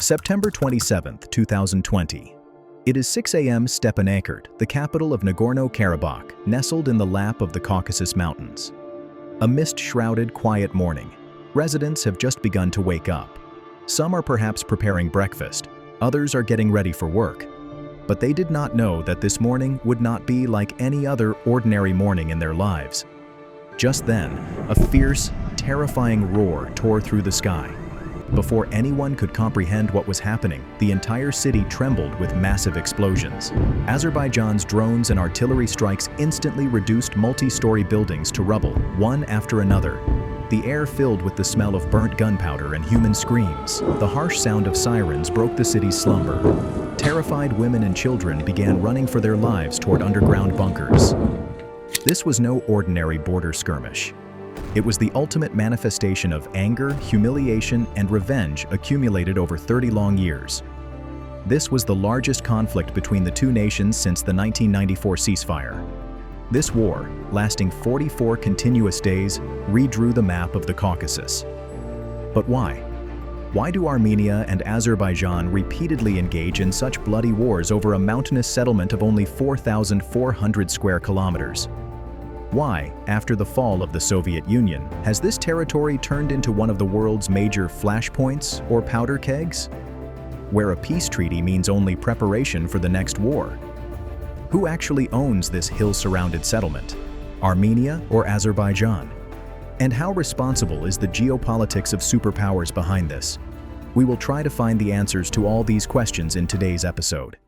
September 27, 2020. It is 6 a.m. Stepanakert, the capital of Nagorno-Karabakh, nestled in the lap of the Caucasus Mountains. A mist-shrouded, quiet morning. Residents have just begun to wake up. Some are perhaps preparing breakfast, others are getting ready for work. But they did not know that this morning would not be like any other ordinary morning in their lives. Just then, a fierce, terrifying roar tore through the sky. Before anyone could comprehend what was happening, the entire city trembled with massive explosions. Azerbaijan's drones and artillery strikes instantly reduced multi-story buildings to rubble, one after another. The air filled with the smell of burnt gunpowder and human screams. The harsh sound of sirens broke the city's slumber. Terrified women and children began running for their lives toward underground bunkers. This was no ordinary border skirmish. It was the ultimate manifestation of anger, humiliation, and revenge accumulated over 30 long years. This was the largest conflict between the two nations since the 1994 ceasefire. This war, lasting 44 continuous days, redrew the map of the Caucasus. But why? Why do Armenia and Azerbaijan repeatedly engage in such bloody wars over a mountainous settlement of only 4,400 square kilometers? Why, after the fall of the Soviet Union, has this territory turned into one of the world's major flashpoints or powder kegs? Where a peace treaty means only preparation for the next war. Who actually owns this hill-surrounded settlement? Armenia or Azerbaijan? And how responsible is the geopolitics of superpowers behind this? We will try to find the answers to all these questions in today's episode.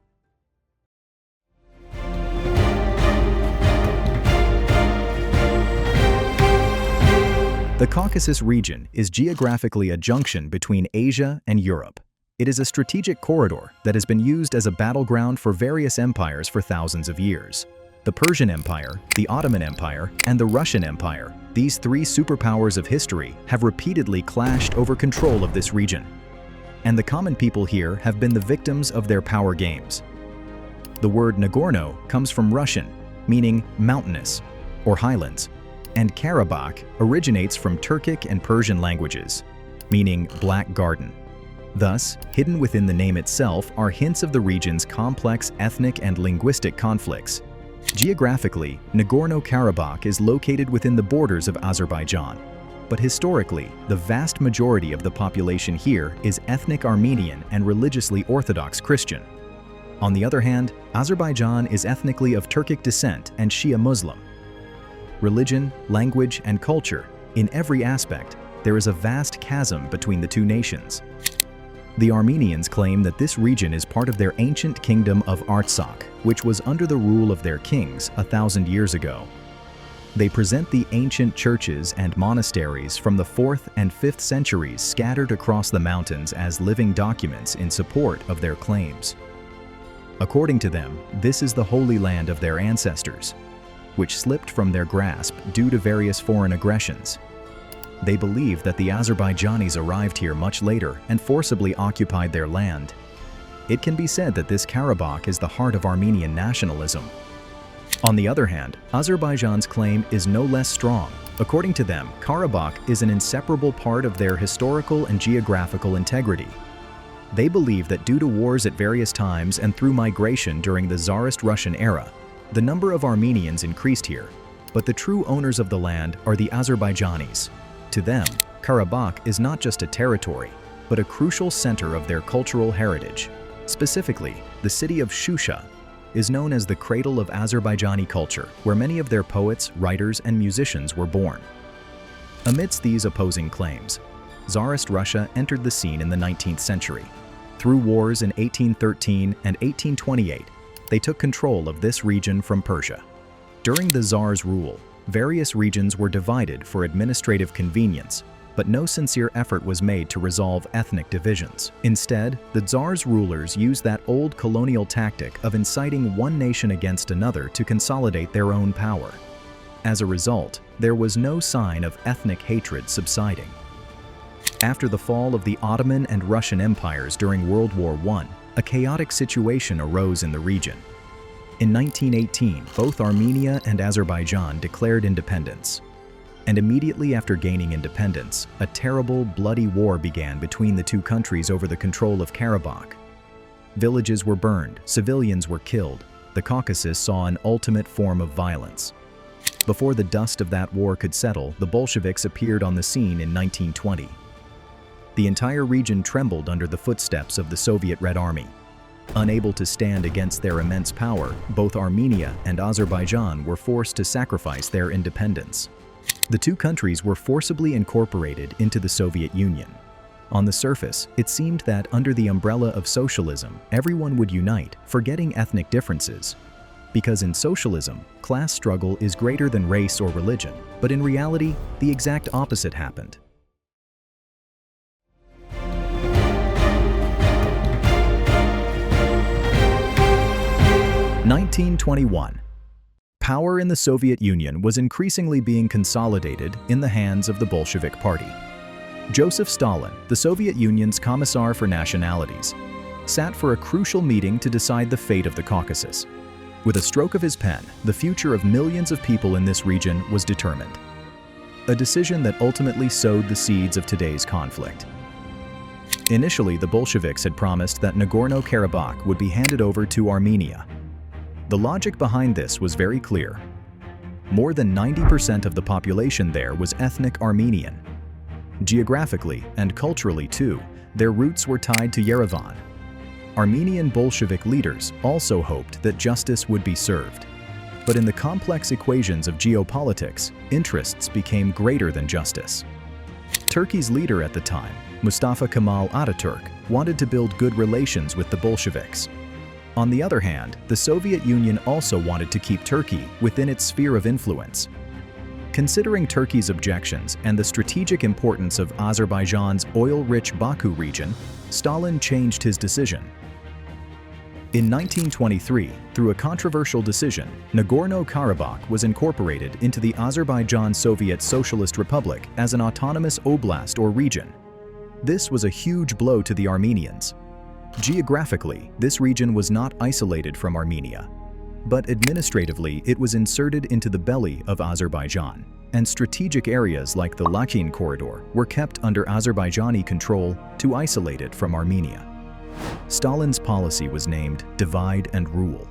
The Caucasus region is geographically a junction between Asia and Europe. It is a strategic corridor that has been used as a battleground for various empires for thousands of years. The Persian Empire, the Ottoman Empire, and the Russian Empire, these three superpowers of history, have repeatedly clashed over control of this region. And the common people here have been the victims of their power games. The word Nagorno comes from Russian, meaning mountainous or highlands. And Karabakh originates from Turkic and Persian languages, meaning black garden. Thus, hidden within the name itself are hints of the region's complex ethnic and linguistic conflicts. Geographically, Nagorno-Karabakh is located within the borders of Azerbaijan. But historically, the vast majority of the population here is ethnic Armenian and religiously Orthodox Christian. On the other hand, Azerbaijan is ethnically of Turkic descent and Shia Muslim. Religion, language, and culture, in every aspect, there is a vast chasm between the two nations. The Armenians claim that this region is part of their ancient kingdom of Artsakh, which was under the rule of their kings 1,000 years ago. They present the ancient churches and monasteries from the 4th and 5th centuries scattered across the mountains as living documents in support of their claims. According to them, this is the holy land of their ancestors, which slipped from their grasp due to various foreign aggressions. They believe that the Azerbaijanis arrived here much later and forcibly occupied their land. It can be said that this Karabakh is the heart of Armenian nationalism. On the other hand, Azerbaijan's claim is no less strong. According to them, Karabakh is an inseparable part of their historical and geographical integrity. They believe that due to wars at various times and through migration during the Tsarist Russian era, the number of Armenians increased here, but the true owners of the land are the Azerbaijanis. To them, Karabakh is not just a territory, but a crucial center of their cultural heritage. Specifically, the city of Shusha is known as the cradle of Azerbaijani culture, where many of their poets, writers, and musicians were born. Amidst these opposing claims, Tsarist Russia entered the scene in the 19th century. Through wars in 1813 and 1828, they took control of this region from Persia. During the Tsar's rule, various regions were divided for administrative convenience, but no sincere effort was made to resolve ethnic divisions. Instead, the Tsar's rulers used that old colonial tactic of inciting one nation against another to consolidate their own power. As a result, there was no sign of ethnic hatred subsiding. After the fall of the Ottoman and Russian empires during World War I, a chaotic situation arose in the region. In 1918, both Armenia and Azerbaijan declared independence. And immediately after gaining independence, a terrible, bloody war began between the two countries over the control of Karabakh. Villages were burned, civilians were killed. The Caucasus saw an ultimate form of violence. Before the dust of that war could settle, the Bolsheviks appeared on the scene in 1920. The entire region trembled under the footsteps of the Soviet Red Army. Unable to stand against their immense power, both Armenia and Azerbaijan were forced to sacrifice their independence. The two countries were forcibly incorporated into the Soviet Union. On the surface, it seemed that under the umbrella of socialism, everyone would unite, forgetting ethnic differences. Because in socialism, class struggle is greater than race or religion, but in reality, the exact opposite happened. In 1921. Power in the Soviet Union was increasingly being consolidated in the hands of the Bolshevik Party. Joseph Stalin, the Soviet Union's Commissar for Nationalities, sat for a crucial meeting to decide the fate of the Caucasus. With a stroke of his pen, the future of millions of people in this region was determined. A decision that ultimately sowed the seeds of today's conflict. Initially, the Bolsheviks had promised that Nagorno-Karabakh would be handed over to Armenia. The logic behind this was very clear. More than 90% of the population there was ethnic Armenian. Geographically and culturally too, their roots were tied to Yerevan. Armenian Bolshevik leaders also hoped that justice would be served. But in the complex equations of geopolitics, interests became greater than justice. Turkey's leader at the time, Mustafa Kemal Ataturk, wanted to build good relations with the Bolsheviks. On the other hand, the Soviet Union also wanted to keep Turkey within its sphere of influence. Considering Turkey's objections and the strategic importance of Azerbaijan's oil-rich Baku region, Stalin changed his decision. In 1923, through a controversial decision, Nagorno-Karabakh was incorporated into the Azerbaijan Soviet Socialist Republic as an autonomous oblast or region. This was a huge blow to the Armenians. Geographically, this region was not isolated from Armenia, but administratively it was inserted into the belly of Azerbaijan, and strategic areas like the Lakin corridor were kept under Azerbaijani control to isolate it from Armenia. Stalin's policy was named divide and rule.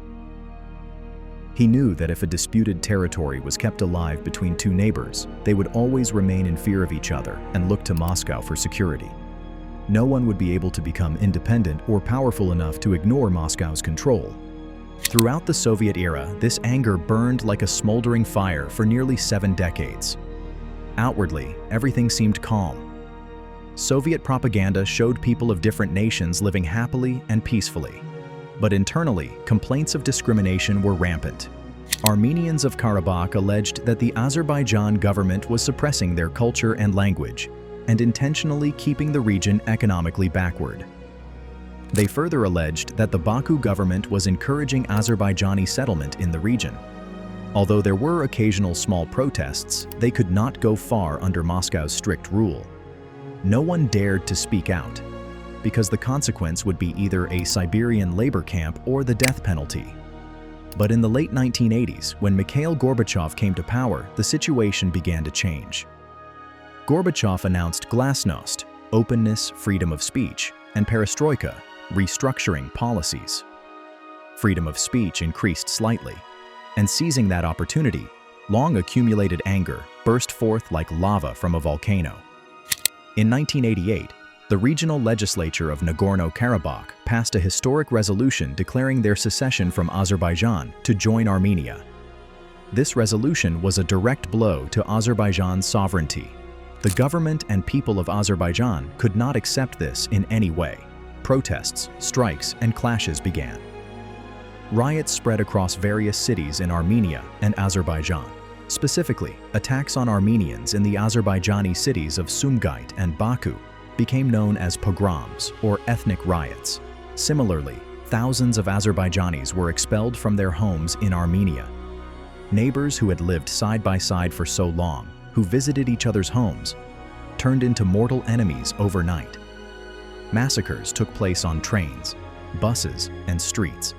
He knew that if a disputed territory was kept alive between two neighbors, they would always remain in fear of each other and look to Moscow for security. No one would be able to become independent or powerful enough to ignore Moscow's control. Throughout the Soviet era, this anger burned like a smoldering fire for nearly 7 decades. Outwardly, everything seemed calm. Soviet propaganda showed people of different nations living happily and peacefully. But internally, complaints of discrimination were rampant. Armenians of Karabakh alleged that the Azerbaijan government was suppressing their culture and language, and intentionally keeping the region economically backward. They further alleged that the Baku government was encouraging Azerbaijani settlement in the region. Although there were occasional small protests, they could not go far under Moscow's strict rule. No one dared to speak out, because the consequence would be either a Siberian labor camp or the death penalty. But in the late 1980s, when Mikhail Gorbachev came to power, the situation began to change. Gorbachev announced glasnost, openness, freedom of speech, and perestroika, restructuring policies. Freedom of speech increased slightly, and seizing that opportunity, long accumulated anger burst forth like lava from a volcano. In 1988, the regional legislature of Nagorno-Karabakh passed a historic resolution declaring their secession from Azerbaijan to join Armenia. This resolution was a direct blow to Azerbaijan's sovereignty. The government and people of Azerbaijan could not accept this in any way. Protests, strikes, and clashes began. Riots spread across various cities in Armenia and Azerbaijan. Specifically, attacks on Armenians in the Azerbaijani cities of Sumgait and Baku became known as pogroms or ethnic riots. Similarly, thousands of Azerbaijanis were expelled from their homes in Armenia. Neighbors who had lived side by side for so long, who visited each other's homes, turned into mortal enemies overnight. Massacres took place on trains, buses, and streets.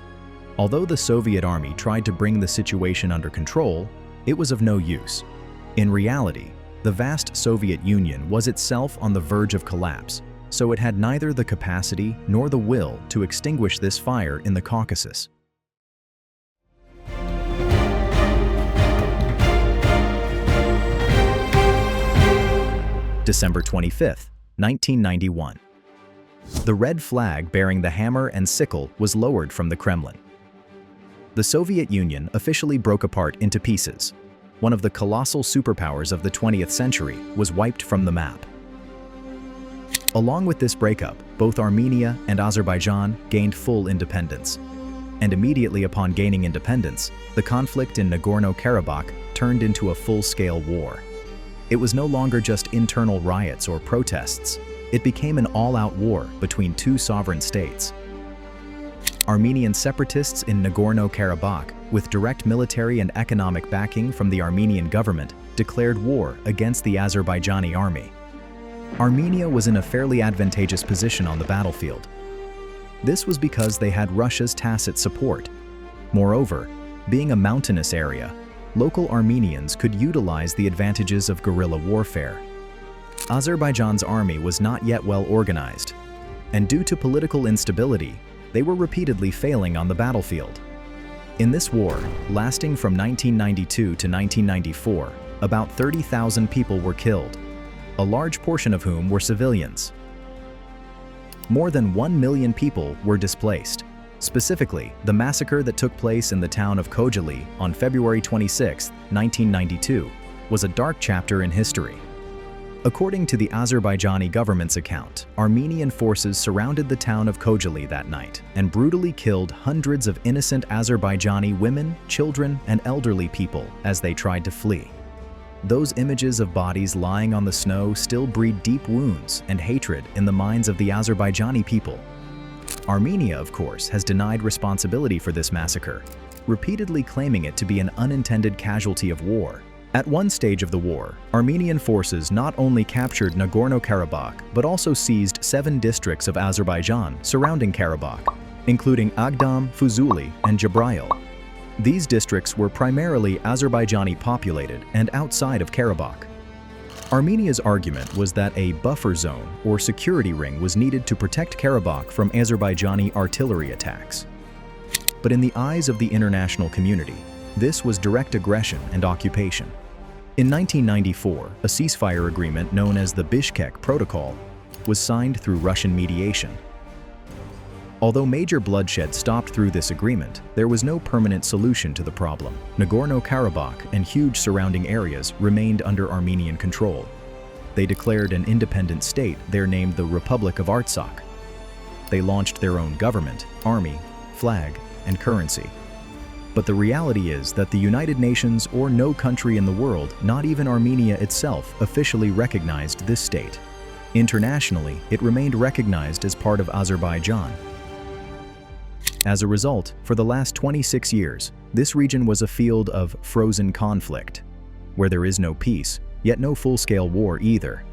Although the Soviet army tried to bring the situation under control, it was of no use. In reality, The vast Soviet Union was itself on the verge of collapse, so it had neither the capacity nor the will to extinguish this fire in the Caucasus. December 25, 1991. The red flag bearing the hammer and sickle was lowered from the Kremlin. The Soviet Union officially broke apart into pieces. One of the colossal superpowers of the 20th century was wiped from the map. Along with this breakup, both Armenia and Azerbaijan gained full independence. And immediately upon gaining independence, the conflict in Nagorno-Karabakh turned into a full-scale war. It was no longer just internal riots or protests. It became an all-out war between two sovereign states. Armenian separatists in Nagorno-Karabakh, with direct military and economic backing from the Armenian government, declared war against the Azerbaijani army. Armenia was in a fairly advantageous position on the battlefield. This was because they had Russia's tacit support. Moreover, being a mountainous area, local Armenians could utilize the advantages of guerrilla warfare. Azerbaijan's army was not yet well organized, and due to political instability, they were repeatedly failing on the battlefield. In this war, lasting from 1992 to 1994, about 30,000 people were killed, a large portion of whom were civilians. More than 1 million people were displaced. Specifically, the massacre that took place in the town of Khojaly on February 26, 1992, was a dark chapter in history. According to the Azerbaijani government's account, Armenian forces surrounded the town of Khojaly that night and brutally killed hundreds of innocent Azerbaijani women, children, and elderly people as they tried to flee. Those images of bodies lying on the snow still breed deep wounds and hatred in the minds of the Azerbaijani people. Armenia, of course, has denied responsibility for this massacre, repeatedly claiming it to be an unintended casualty of war. At one stage of the war, Armenian forces not only captured Nagorno-Karabakh but also seized 7 districts of Azerbaijan surrounding Karabakh, including Agdam, Fuzuli, and Jabrayil. These districts were primarily Azerbaijani populated and outside of Karabakh. Armenia's argument was that a buffer zone or security ring was needed to protect Karabakh from Azerbaijani artillery attacks. But in the eyes of the international community, this was direct aggression and occupation. In 1994, a ceasefire agreement known as the Bishkek Protocol was signed through Russian mediation. Although major bloodshed stopped through this agreement, there was no permanent solution to the problem. Nagorno-Karabakh and huge surrounding areas remained under Armenian control. They declared an independent state there named the Republic of Artsakh. They launched their own government, army, flag, and currency. But the reality is that the United Nations or no country in the world, not even Armenia itself, officially recognized this state. Internationally, it remained recognized as part of Azerbaijan. As a result, for the last 26 years, this region was a field of frozen conflict, where there is no peace, yet no full-scale war either.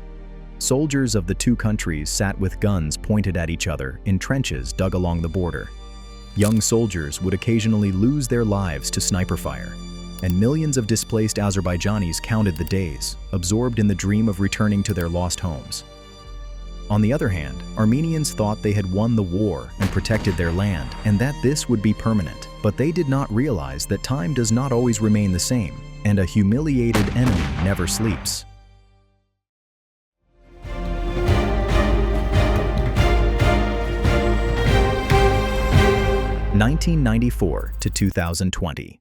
Soldiers of the two countries sat with guns pointed at each other in trenches dug along the border. Young soldiers would occasionally lose their lives to sniper fire, and millions of displaced Azerbaijanis counted the days, absorbed in the dream of returning to their lost homes. On the other hand, Armenians thought they had won the war and protected their land, and that this would be permanent. But they did not realize that time does not always remain the same, and a humiliated enemy never sleeps. (1994 to 2020).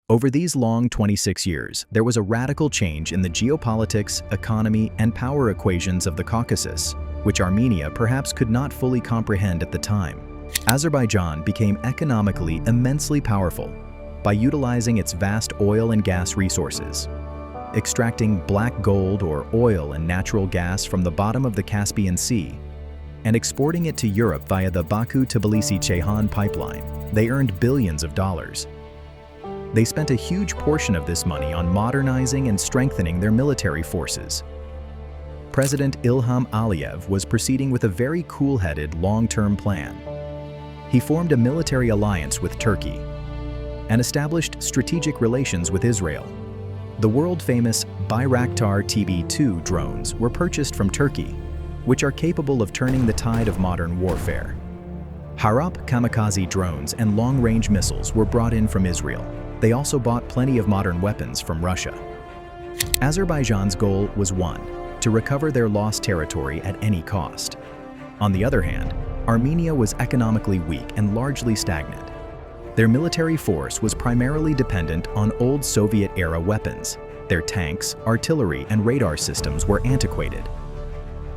Over these long 26 years, there was a radical change in the geopolitics, economy, and power equations of the Caucasus, which Armenia perhaps could not fully comprehend at the time. Azerbaijan became economically immensely powerful by utilizing its vast oil and gas resources, extracting black gold or oil and natural gas from the bottom of the Caspian Sea, and exporting it to Europe via the Baku-Tbilisi-Ceyhan pipeline. They earned billions of dollars. They spent a huge portion of this money on modernizing and strengthening their military forces. President Ilham Aliyev was proceeding with a very cool-headed, long-term plan. He formed a military alliance with Turkey and established strategic relations with Israel. The world-famous Bayraktar TB2 drones were purchased from Turkey, which are capable of turning the tide of modern warfare. Harop kamikaze drones and long-range missiles were brought in from Israel. They also bought plenty of modern weapons from Russia. Azerbaijan's goal was one, to recover their lost territory at any cost. On the other hand, Armenia was economically weak and largely stagnant. Their military force was primarily dependent on old Soviet-era weapons. Their tanks, artillery, and radar systems were antiquated.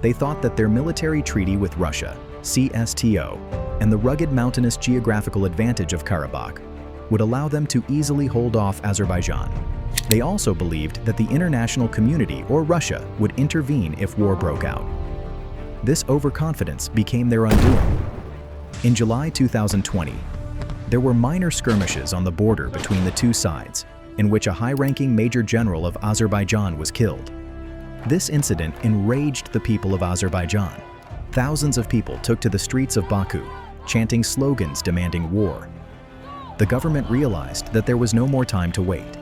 They thought that their military treaty with Russia, CSTO, and the rugged mountainous geographical advantage of Karabakh would allow them to easily hold off Azerbaijan. They also believed that the international community or Russia would intervene if war broke out. This overconfidence became their undoing. In July 2020, there were minor skirmishes on the border between the two sides, in which a high-ranking major general of Azerbaijan was killed. This incident enraged the people of Azerbaijan. Thousands of people took to the streets of Baku, chanting slogans demanding war. The government realized that there was no more time to wait.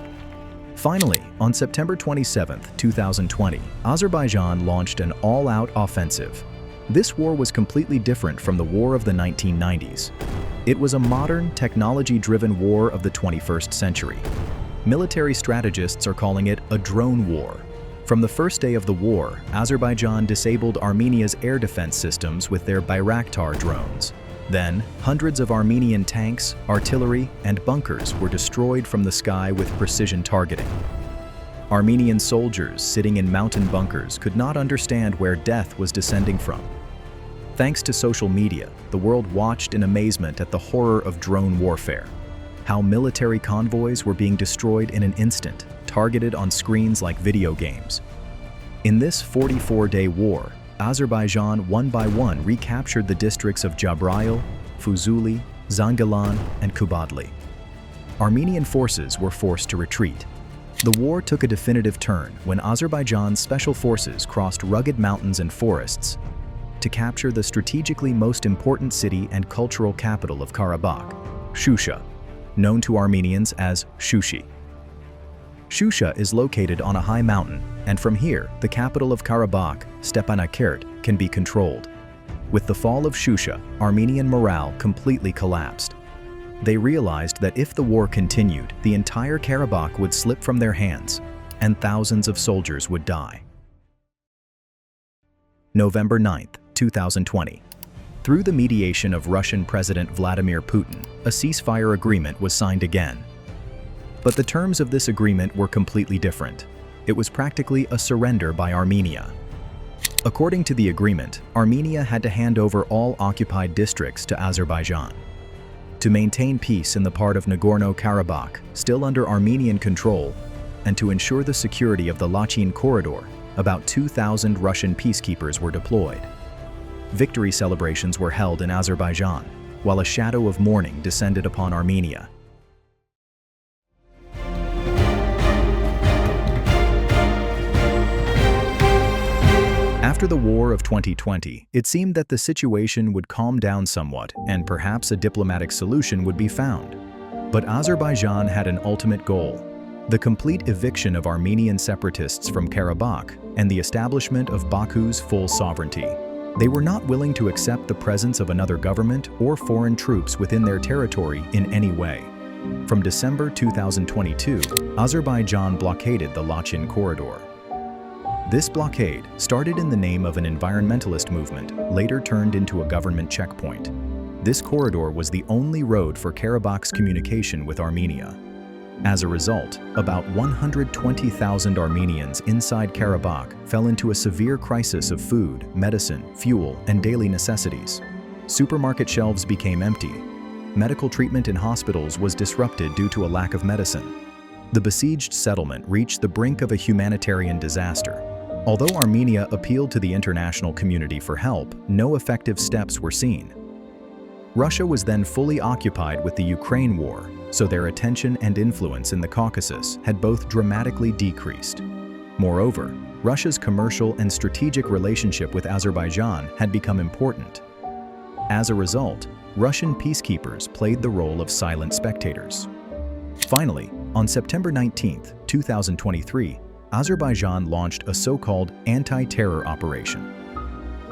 Finally, on September 27, 2020, Azerbaijan launched an all-out offensive. This war was completely different from the war of the 1990s. It was a modern, technology-driven war of the 21st century. Military strategists are calling it a drone war. From the first day of the war, Azerbaijan disabled Armenia's air defense systems with their Bayraktar drones. Then, hundreds of Armenian tanks, artillery, and bunkers were destroyed from the sky with precision targeting. Armenian soldiers sitting in mountain bunkers could not understand where death was descending from. Thanks to social media, the world watched in amazement at the horror of drone warfare. How military convoys were being destroyed in an instant, targeted on screens like video games. In this 44-day war, Azerbaijan one by one recaptured the districts of Jabrayil, Fuzuli, Zangilan, and Kubadli. Armenian forces were forced to retreat. The war took a definitive turn when Azerbaijan's special forces crossed rugged mountains and forests to capture the strategically most important city and cultural capital of Karabakh, Shusha, known to Armenians as Shushi. Shusha is located on a high mountain, and from here, the capital of Karabakh, Stepanakert, can be controlled. With the fall of Shusha, Armenian morale completely collapsed. They realized that if the war continued, the entire Karabakh would slip from their hands, and thousands of soldiers would die. November 9, 2020. Through the mediation of Russian President Vladimir Putin, a ceasefire agreement was signed again. But the terms of this agreement were completely different. It was practically a surrender by Armenia. According to the agreement, Armenia had to hand over all occupied districts to Azerbaijan. To maintain peace in the part of Nagorno-Karabakh, still under Armenian control, and to ensure the security of the Lachin corridor, about 2,000 Russian peacekeepers were deployed. Victory celebrations were held in Azerbaijan, while a shadow of mourning descended upon Armenia. After the war of 2020, it seemed that the situation would calm down somewhat and perhaps a diplomatic solution would be found. But Azerbaijan had an ultimate goal: the complete eviction of Armenian separatists from Karabakh and the establishment of Baku's full sovereignty. They were not willing to accept the presence of another government or foreign troops within their territory in any way. From December 2022, Azerbaijan blockaded the Lachin corridor. This blockade, started in the name of an environmentalist movement, later turned into a government checkpoint. This corridor was the only road for Karabakh's communication with Armenia. As a result, about 120,000 Armenians inside Karabakh fell into a severe crisis of food, medicine, fuel, and daily necessities. Supermarket shelves became empty. Medical treatment in hospitals was disrupted due to a lack of medicine. The besieged settlement reached the brink of a humanitarian disaster. Although Armenia appealed to the international community for help, no effective steps were seen. Russia was then fully occupied with the Ukraine war, so their attention and influence in the Caucasus had both dramatically decreased. Moreover, Russia's commercial and strategic relationship with Azerbaijan had become important. As a result, Russian peacekeepers played the role of silent spectators. Finally, on September 19, 2023, Azerbaijan launched a so-called anti-terror operation.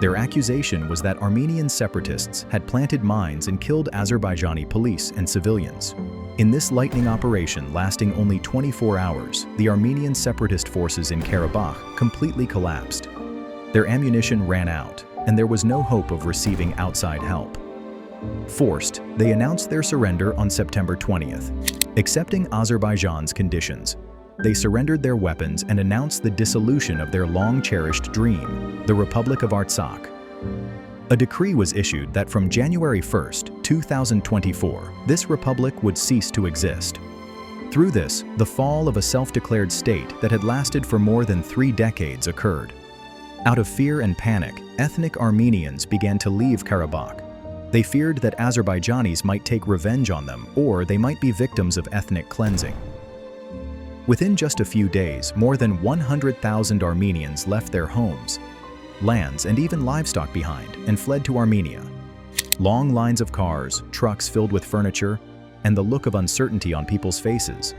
Their accusation was that Armenian separatists had planted mines and killed Azerbaijani police and civilians. In this lightning operation lasting only 24 hours, the Armenian separatist forces in Karabakh completely collapsed. Their ammunition ran out, and there was no hope of receiving outside help. Forced, they announced their surrender on September 20th. Accepting Azerbaijan's conditions, they surrendered their weapons and announced the dissolution of their long-cherished dream, the Republic of Artsakh. A decree was issued that from January 1, 2024, this republic would cease to exist. Through this, the fall of a self-declared state that had lasted for more than 3 decades occurred. Out of fear and panic, ethnic Armenians began to leave Karabakh. They feared that Azerbaijanis might take revenge on them, or they might be victims of ethnic cleansing. Within just a few days, more than 100,000 Armenians left their homes, lands, and even livestock behind and fled to Armenia. Long lines of cars, trucks filled with furniture, and the look of uncertainty on people's faces.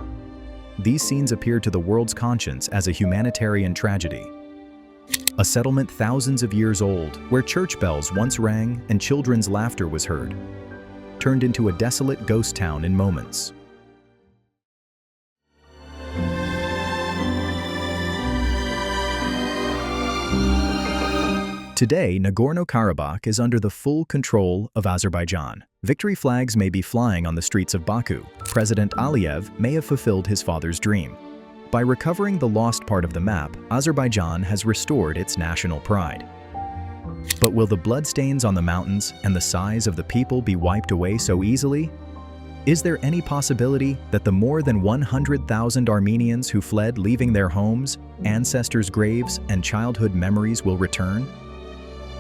These scenes appeared to the world's conscience as a humanitarian tragedy. A settlement thousands of years old, where church bells once rang and children's laughter was heard, turned into a desolate ghost town in moments. Today, Nagorno-Karabakh is under the full control of Azerbaijan. Victory flags may be flying on the streets of Baku. President Aliyev may have fulfilled his father's dream. By recovering the lost part of the map, Azerbaijan has restored its national pride. But will the bloodstains on the mountains and the sighs of the people be wiped away so easily? Is there any possibility that the more than 100,000 Armenians who fled, leaving their homes, ancestors' graves, and childhood memories will return?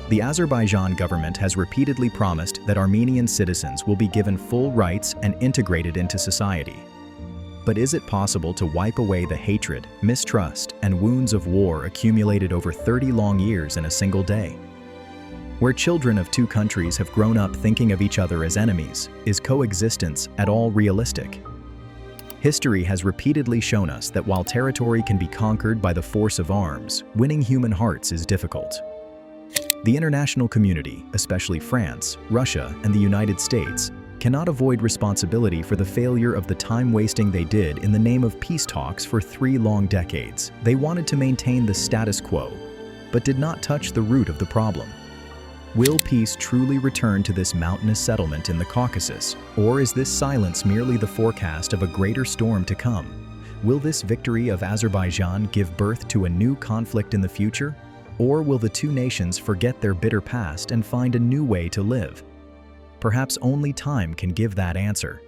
The Azerbaijan government has repeatedly promised that Armenian citizens will be given full rights and integrated into society. But is it possible to wipe away the hatred, mistrust, and wounds of war accumulated over 30 long years in a single day? Where children of 2 countries have grown up thinking of each other as enemies, is coexistence at all realistic? History has repeatedly shown us that while territory can be conquered by the force of arms, winning human hearts is difficult. The international community, especially France, Russia, and the United States, cannot avoid responsibility for the failure of the time wasting they did in the name of peace talks for 3 long decades. They wanted to maintain the status quo, but did not touch the root of the problem. Will peace truly return to this mountainous settlement in the Caucasus, or is this silence merely the forecast of a greater storm to come? Will this victory of Azerbaijan give birth to a new conflict in the future? Or will the 2 nations forget their bitter past and find a new way to live? Perhaps only time can give that answer.